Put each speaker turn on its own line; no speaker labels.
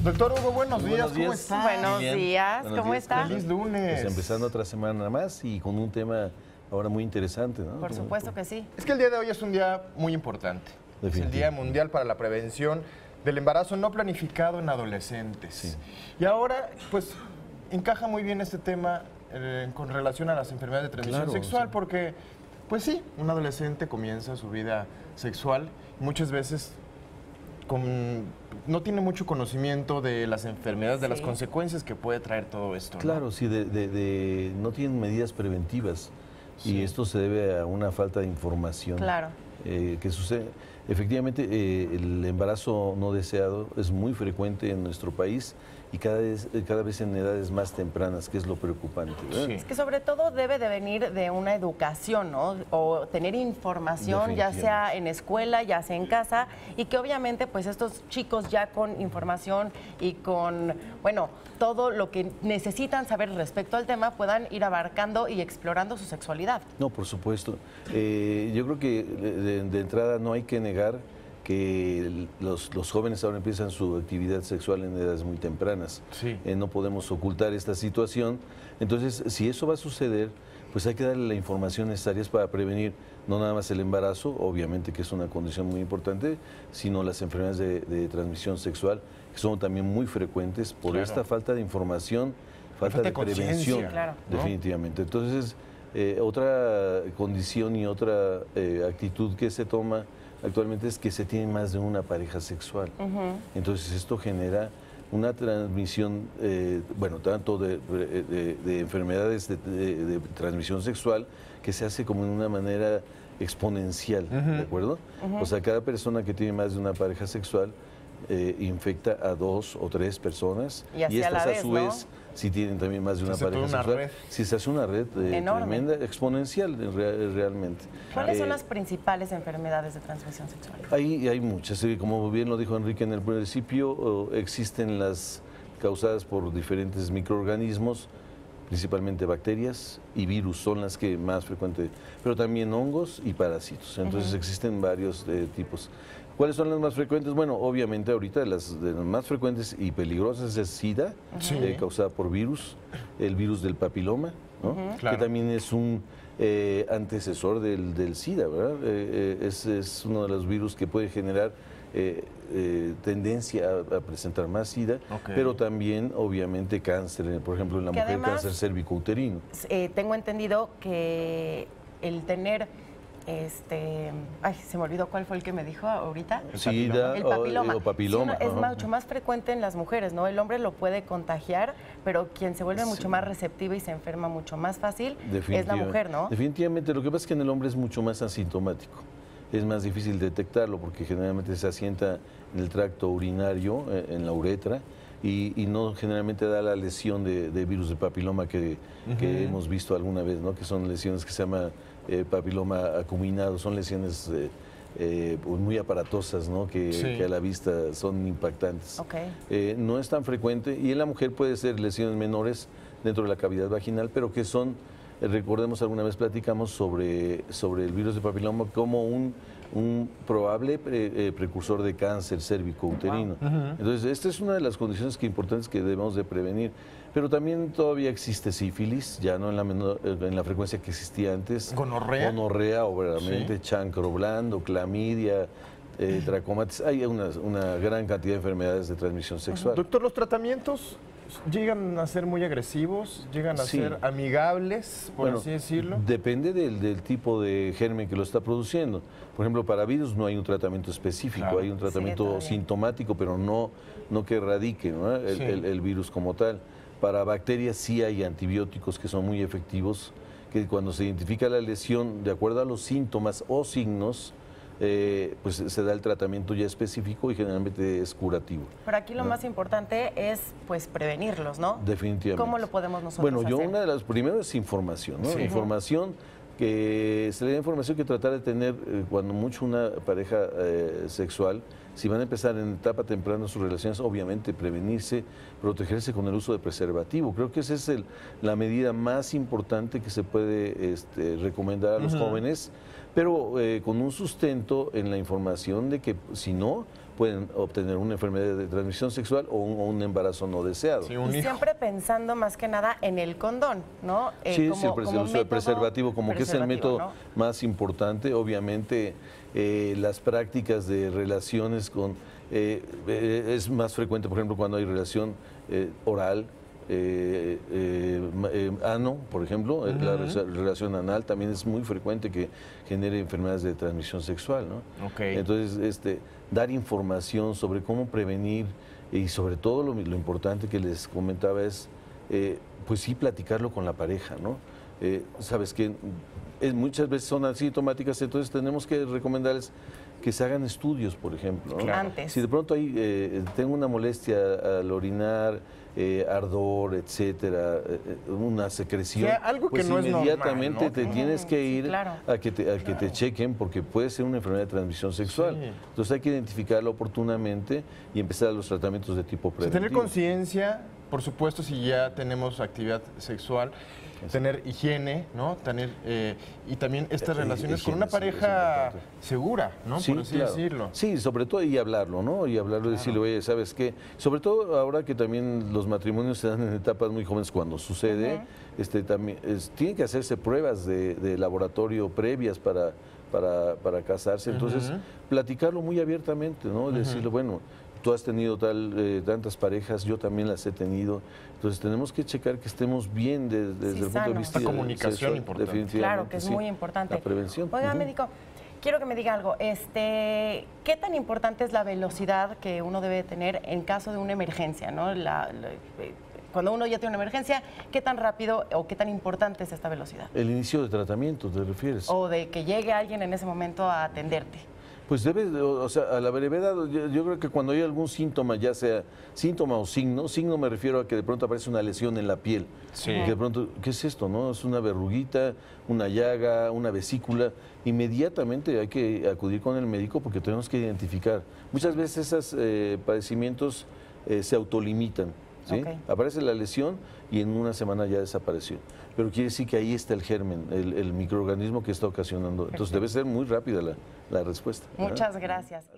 Doctor Hugo, buenos días, ¿cómo
días.
está?
Buenos días,
Buenos
¿cómo
días.
está?
Feliz lunes.
Pues empezando otra semana más y con un tema ahora muy interesante, ¿no?
Por supuesto que sí.
Es que el día de hoy es un día muy importante. Es el
Definitivo.
Día Mundial para la Prevención del Embarazo No Planificado en Adolescentes.
Sí.
Y ahora, pues, encaja muy bien este tema con relación a las enfermedades de transmisión
Claro,
sexual,
sí.
porque, pues sí, un adolescente comienza su vida sexual, muchas veces no tiene mucho conocimiento de las enfermedades, de las
Sí.
consecuencias que puede traer todo esto, ¿no?
Claro, sí, no tienen medidas preventivas
Sí.
y esto se debe a una falta de información.
Claro.
Que sucede. Efectivamente, el embarazo no deseado es muy frecuente en nuestro país y cada vez en edades más tempranas, que es lo preocupante, ¿verdad?
Sí.
Es que sobre todo debe de venir de una educación, ¿no? O tener información, ya sea en escuela, ya sea en casa, y que obviamente pues estos chicos ya con información y con, bueno, todo lo que necesitan saber respecto al tema puedan ir abarcando y explorando su sexualidad.
No, por supuesto. Yo creo que de entrada no hay que negar que los jóvenes ahora empiezan su actividad sexual en edades muy tempranas.
Sí.
No podemos ocultar esta situación. Entonces, si eso va a suceder, pues hay que darle la información necesaria para prevenir no nada más el embarazo, obviamente que es una condición muy importante, sino las enfermedades de transmisión sexual, que son también muy frecuentes por
Claro.
esta falta de información, falta
falta
de
de conciencia,
prevención,
claro,
¿no?
definitivamente. Entonces, otra condición y otra actitud que se toma actualmente es que se tiene más de una pareja sexual. Entonces esto genera una transmisión, bueno, tanto de enfermedades de transmisión sexual que se hace como de una manera exponencial, ¿de acuerdo? O sea, cada persona que tiene más de una pareja sexual infecta a 2 o 3 personas
Y así a la
estas
vez,
a su
¿no?
vez, si tienen también más de una
hace
pareja
toda una
sexual,
red.
si se hace una red
Enorme.
tremenda, exponencial realmente.
¿Cuáles son las principales enfermedades de transmisión sexual?
Hay muchas, como bien lo dijo Enrique en el principio, existen las causadas por diferentes microorganismos, principalmente bacterias y virus son las que más frecuentes, pero también hongos y parásitos. Entonces existen varios tipos. ¿Cuáles son las más frecuentes? Bueno, obviamente ahorita de las más frecuentes y peligrosas es SIDA,
Sí.
causada por virus, el virus del papiloma, ¿no?
Claro.
Que también es un antecesor del SIDA, ¿verdad? Es uno de los virus que puede generar tendencia a presentar más SIDA,
Ok.
pero también obviamente cáncer, por ejemplo en la
Que
mujer
además,
cáncer cervicouterino.
Tengo entendido que el tener, ay, se me olvidó cuál fue el que me dijo ahorita.
SIDA
El papiloma.
o papiloma.
Sí, es
ajá.
mucho más frecuente en las mujeres, ¿no? El hombre lo puede contagiar, pero quien se vuelve mucho más receptiva y se enferma mucho más fácil es la mujer, ¿no?
Definitivamente, lo que pasa es que en el hombre es mucho más asintomático. Es más difícil detectarlo porque generalmente se asienta en el tracto urinario, en la uretra, y no generalmente da la lesión de virus de papiloma que hemos visto alguna vez, ¿no? Que son lesiones que se llama papiloma acuminado, son lesiones pues muy aparatosas, ¿no?
Sí.
Que a la vista son impactantes.
Ok.
No es tan frecuente y en la mujer puede ser lesiones menores dentro de la cavidad vaginal, pero que son, recordemos alguna vez platicamos sobre el virus de papiloma como un probable precursor de cáncer cérvico-uterino. Entonces, esta es una de las condiciones importantes que debemos de prevenir. Pero también todavía existe sífilis, ya no en la frecuencia que existía antes.
Gonorrea.
Obviamente,
Sí.
chancro blando, clamidia, tracomatis. Hay una gran cantidad de enfermedades de transmisión sexual.
Doctor, ¿los tratamientos llegan a ser muy agresivos? ¿Llegan a
Sí.
ser amigables, por
Bueno,
así decirlo?
Depende del tipo de germen que lo está produciendo. Por ejemplo, para virus no hay un tratamiento específico,
Claro.
hay un tratamiento
todavía.
sintomático, pero no que erradique, ¿no?
Sí.
el virus como tal. Para bacterias sí hay antibióticos que son muy efectivos, que cuando se identifica la lesión, de acuerdo a los síntomas o signos, pues se da el tratamiento ya específico y generalmente es curativo.
Pero aquí lo más importante es, pues, prevenirlos, ¿no?
Definitivamente.
¿Cómo lo podemos nosotros
Bueno, yo
hacer?
una de las primeras es información, ¿no?
Sí.
Información que se le da información que tratar de tener cuando mucho una pareja sexual, si van a empezar en etapa temprana sus relaciones, obviamente prevenirse, protegerse con el uso de preservativo. Creo que esa es la medida más importante que se puede recomendar a los jóvenes pero con un sustento en la información de que si no, pueden obtener una enfermedad de transmisión sexual o un embarazo no deseado.
Sí,
y siempre pensando más que nada en el condón, ¿no?
Sí, el uso del preservativo, como que es el método, ¿no?, más importante. Obviamente, las prácticas de relaciones con... es más frecuente, por ejemplo, cuando hay relación oral, ano, por ejemplo, la relación anal también es muy frecuente que genere enfermedades de transmisión sexual, ¿no?
Okay.
Entonces, dar información sobre cómo prevenir y sobre todo lo importante que les comentaba es, pues sí, platicarlo con la pareja, ¿no? Sabes que muchas veces son asintomáticas, entonces tenemos que recomendarles que se hagan estudios, por ejemplo, ¿no?
Claro.
Si de pronto tengo una molestia al orinar, ardor, etcétera, una secreción,
algo
pues
que no
inmediatamente
es normal, ¿no?
te tienes que ir
claro,
a que te chequen, porque puede ser una enfermedad de transmisión sexual.
Sí.
Entonces hay que identificarlo oportunamente y empezar los tratamientos de tipo preventivo.
Tener conciencia, por supuesto, si ya tenemos actividad sexual, tener higiene, ¿no? Tener, y también estas relaciones con una pareja segura, ¿no?
Sí,
por así
claro.
decirlo.
Sí, sobre todo y hablarlo, ¿no? Y hablarlo, decirle, oye, ¿sabes qué? Sobre todo ahora que también los matrimonios se dan en etapas muy jóvenes cuando sucede, también tienen que hacerse pruebas de laboratorio previas para casarse. Entonces, platicarlo muy abiertamente, ¿no? Decirle, bueno, tú has tenido tantas parejas, yo también las he tenido. Entonces tenemos que checar que estemos bien desde el punto de vista
de comunicación importante.
Definitivamente,
claro, que es muy importante.
La prevención.
Oiga, médico, quiero que me diga algo. ¿Qué tan importante es la velocidad que uno debe tener en caso de una emergencia, ¿no? Cuando uno ya tiene una emergencia, ¿qué tan rápido o qué tan importante es esta velocidad?
El inicio de tratamiento, ¿te refieres?
O de que llegue alguien en ese momento a atenderte.
Pues debe, o sea, a la brevedad, yo creo que cuando hay algún síntoma, ya sea síntoma o signo me refiero a que de pronto aparece una lesión en la piel.
Sí.
Y que de pronto, ¿qué es esto, no? Es una verruguita, una llaga, una vesícula. Inmediatamente hay que acudir con el médico porque tenemos que identificar. Muchas veces esos padecimientos se autolimitan, ¿sí?
Okay.
Aparece la lesión y en una semana ya desapareció. Pero quiere decir que ahí está el germen, el microorganismo que está ocasionando. Entonces debe ser muy rápida la respuesta.
Muchas gracias.